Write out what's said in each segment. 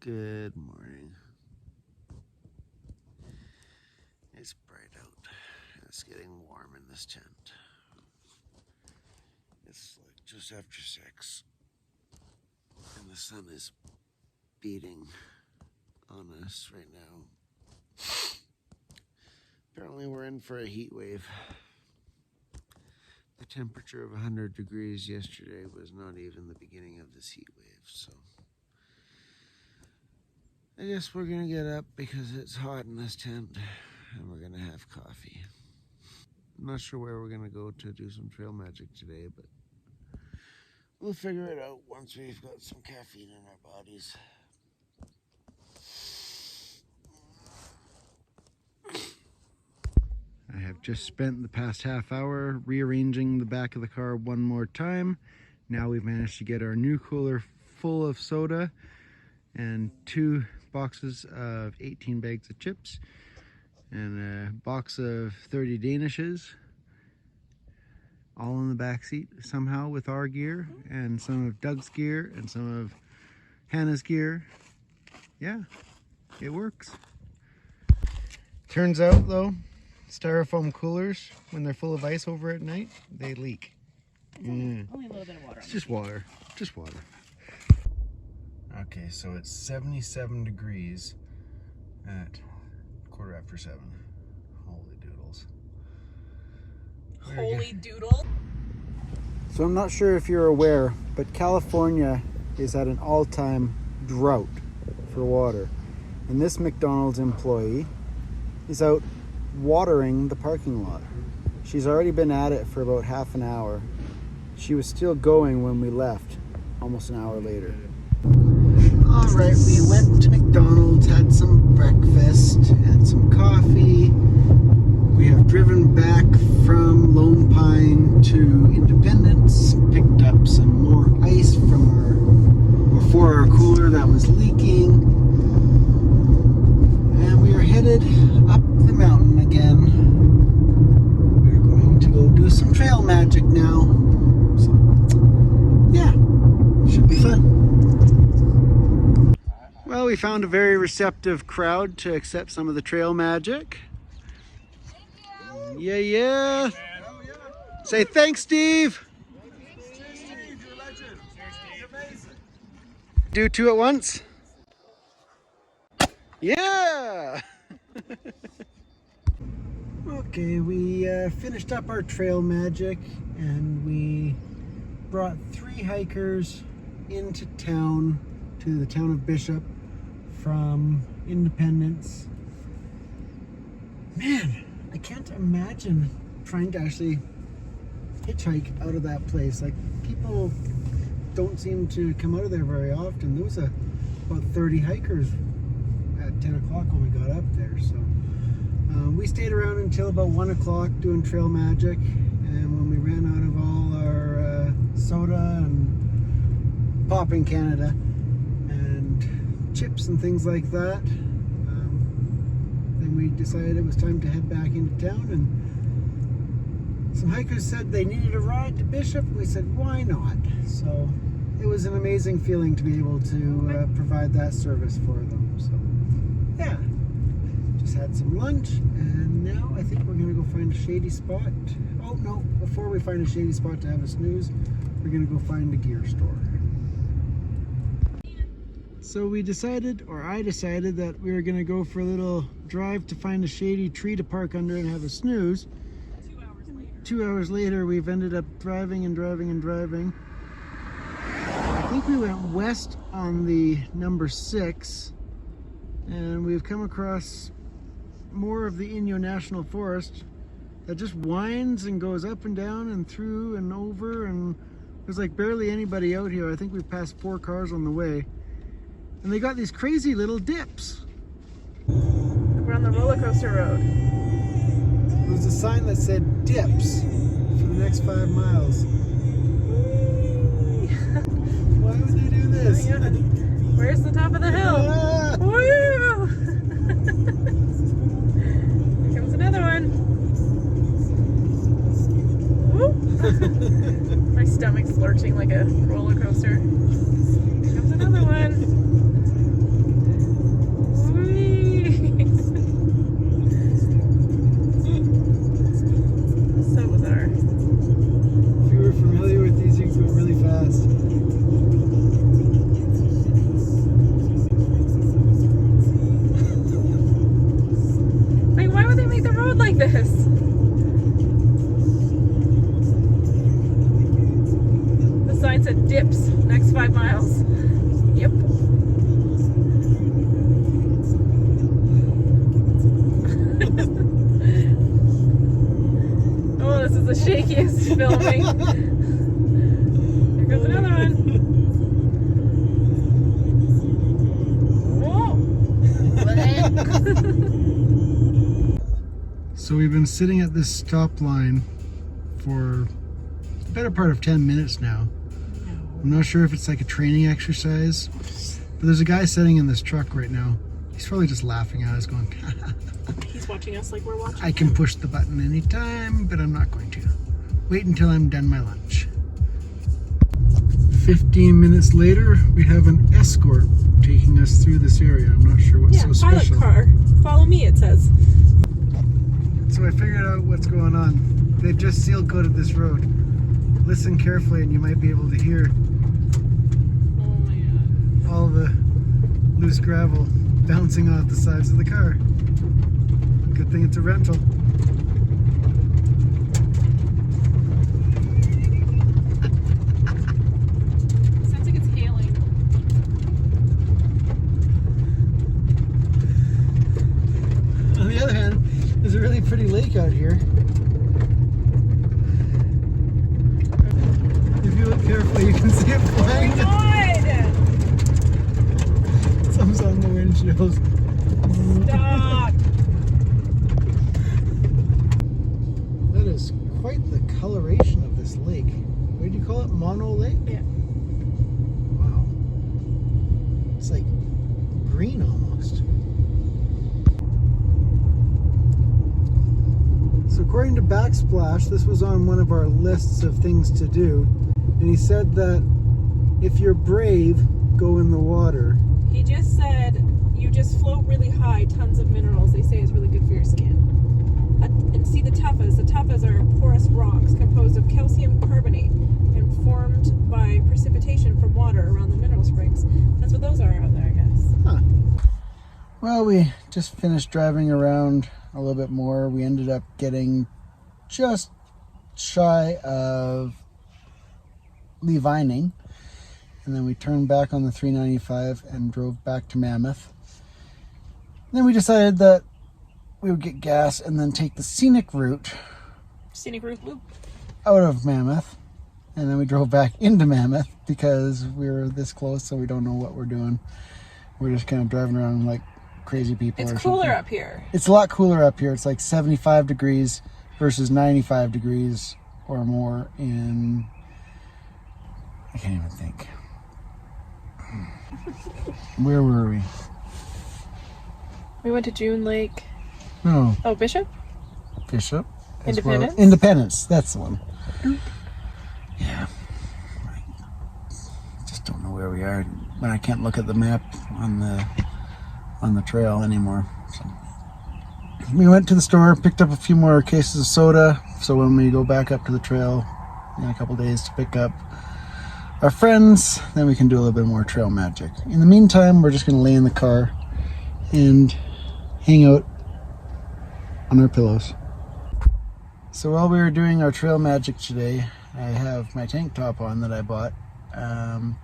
Good morning. It's bright out. It's getting warm in this tent. It's like just after 6 and the sun is beating on us right now. Apparently we're in for a heat wave. The temperature of 100 degrees yesterday was not even the beginning of this heat wave, so I guess we're gonna get up because it's hot in this tent and we're gonna have coffee. I'm not sure where we're gonna go to do some trail magic today, but we'll figure it out once we've got some caffeine in our bodies. I have just spent the past half hour rearranging the back of the car one more time. Now we've managed to get our new cooler full of soda and 2 boxes of 18 bags of chips and a box of 30 Danishes, all in the back seat somehow with our gear and some of Doug's gear and some of Hannah's gear. Yeah, it works. Turns out though, styrofoam coolers, when they're full of ice over at night, they leak. Only a little bit of water. It's just water, just water. Okay, so it's 77 degrees at 7:15. Holy doodles. Holy doodle. So I'm not sure if you're aware, but California is at an all-time drought for water. And this McDonald's employee is out watering the parking lot. She's already been at it for about half an hour. She was still going when we left, almost an hour later. All right, we went to McDonald's, had some breakfast and some coffee. We have driven back from Lone Pine to Independence, picked up some more ice for our cooler that was leaking, and we are headed up the mountain again. We're going to go do some trail magic now. So, yeah, should be fun. Well, we found a very receptive crowd to accept some of the trail magic. Yeah, yeah. Say thanks, Steve. Steve, you're a legend. You're amazing. Do 2 at once. Yeah. Okay, we finished up our trail magic and we brought 3 hikers into town, to the town of Bishop from Independence. Man, I can't imagine trying to actually hitchhike out of that place. Like, people don't seem to come out of there very often. There was about 30 hikers at 10 o'clock when we got up there. So we stayed around until about 1 o'clock doing trail magic. And when we ran out of all our soda and pop in Canada and chips and things like that, then we decided it was time to head back into town. And some hikers said they needed a ride to Bishop. We said, why not? So it was an amazing feeling to be able to provide that service for them. So yeah, just had some lunch, and now I think we're gonna go find a shady spot. Oh no, before we find a shady spot to have a snooze, we're gonna go find a gear store. So we decided, or I decided, that we were gonna go for a little drive to find a shady tree to park under and have a snooze. 2 hours later. 2 hours later, we've ended up driving and driving and driving. I think we went west on the number 6, and we've come across more of the Inyo National Forest that just winds and goes up and down and through and over, and there's like barely anybody out here. I think we've passed 4 cars on the way, and they got these crazy little dips. We're on the roller coaster road. There was a sign that said dips for the next 5 miles. Why would they do this? Where's the top of the hill? Ah! Woo! Here comes another one. Woo! My stomach's lurching like a roller coaster. Here comes another one. this. The sign said dips next 5 miles. Yep. Oh, this is the shakiest filming. Here goes another one. So we've been sitting at this stop line for the better part of 10 minutes now. I'm not sure if it's like a training exercise, but there's a guy sitting in this truck right now. He's probably just laughing at us going, He's watching us like we're watching. I can push the button anytime, but I'm not going to. Wait until I'm done my lunch. 15 minutes later, we have an escort taking us through this area. I'm not sure what's so special. Pilot car. Follow me, it says. So I figured out what's going on. They've just seal coated this road. Listen carefully and you might be able to hear Oh my god. all the loose gravel bouncing off the sides of the car. Good thing it's a rental. Sounds like it's hailing. On the other hand, there's a really pretty lake out here. If you look carefully, you can see it flying. Oh my god! Some's on the windshield. Stop! That is quite the coloration of this lake. What do you call it? Mono Lake? Yeah. Wow. It's like green almost. So according to Backsplash, this was on one of our lists of things to do. And he said that if you're brave, go in the water. He just said you just float really high, tons of minerals. They say is really good for your skin. And see the tuffas. The tuffas are porous rocks composed of calcium carbonate and formed by precipitation from water around the mineral springs. That's what those are out there, I guess. Huh. Well, we just finished driving around a little bit more. We ended up getting just shy of Levining. And then we turned back on the 395 and drove back to Mammoth. And then we decided that we would get gas and then take the scenic route Loop. out of Mammoth. And then we drove back into Mammoth because we were this close, so we don't know what we're doing. We're just kind of driving around like crazy people. It's or cooler something. up here. It's a lot cooler up here. It's like 75 degrees versus 95 degrees or more in... I can't even think. Where were we? We went to June Lake. No, Oh, Bishop? Bishop. as well. Independence? Independence, that's the one. Yeah. I just don't know where we are when I can't look at the map on the trail anymore. So we went to the store, picked up a few more cases of soda, so when we go back up to the trail in a couple days to pick up our friends, then we can do a little bit more trail magic. In the meantime, we're just going to lay in the car and hang out on our pillows. So while we were doing our trail magic today, I have my tank top on that I bought, and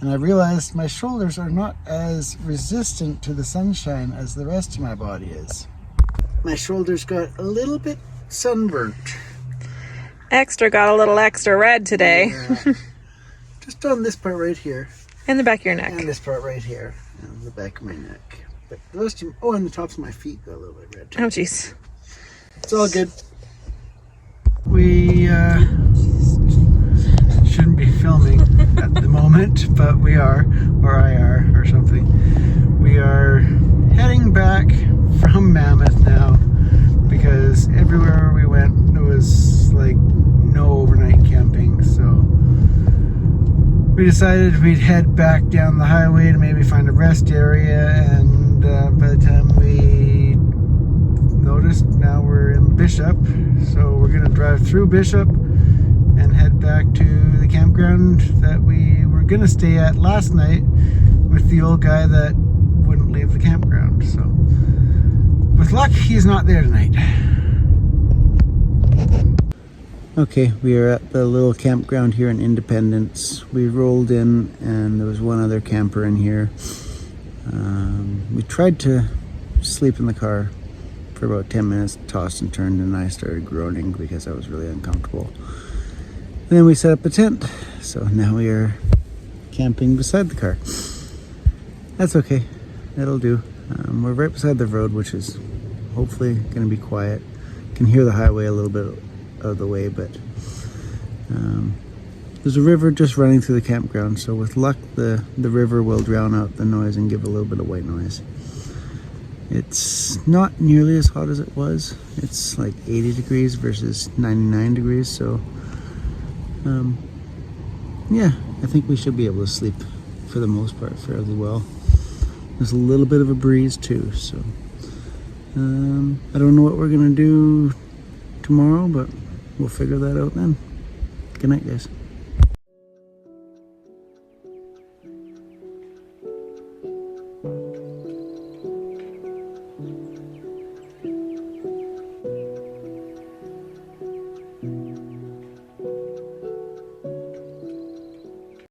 I realized my shoulders are not as resistant to the sunshine as the rest of my body is. My shoulders got a little bit sunburnt. Got a little extra red today. Yeah. Just on this part right here. In the back of your neck. And this part right here. And the back of my neck. But the rest of, and the tops of my feet got a little bit red too. Oh, jeez. It's all good. We shouldn't be filming at the moment, but we are, or I are, or something. We are heading back from Mammoth now because everywhere we went there was like no overnight camping, so we decided we'd head back down the highway to maybe find a rest area, and by the time we noticed, now we're in Bishop, so we're gonna drive through Bishop and head back to the campground that we were gonna stay at last night with the old guy that wouldn't leave the campground. So with luck, he's not there tonight. Okay, we are at the little campground here in Independence. We rolled in and there was one other camper in here. We tried to sleep in the car for about 10 minutes, tossed and turned, and I started groaning because I was really uncomfortable. And then we set up a tent, so now we are camping beside the car. That's okay, it'll do. We're right beside the road, which is hopefully going to be quiet. Can hear the highway a little bit out of the way, but there's a river just running through the campground, so with luck the river will drown out the noise and give a little bit of white noise. It's not nearly as hot as it was. It's like 80 degrees versus 99 degrees, so yeah, I think we should be able to sleep for the most part fairly well. There's a little bit of a breeze too, so I don't know what we're gonna do tomorrow, but we'll figure that out then. Good night, guys.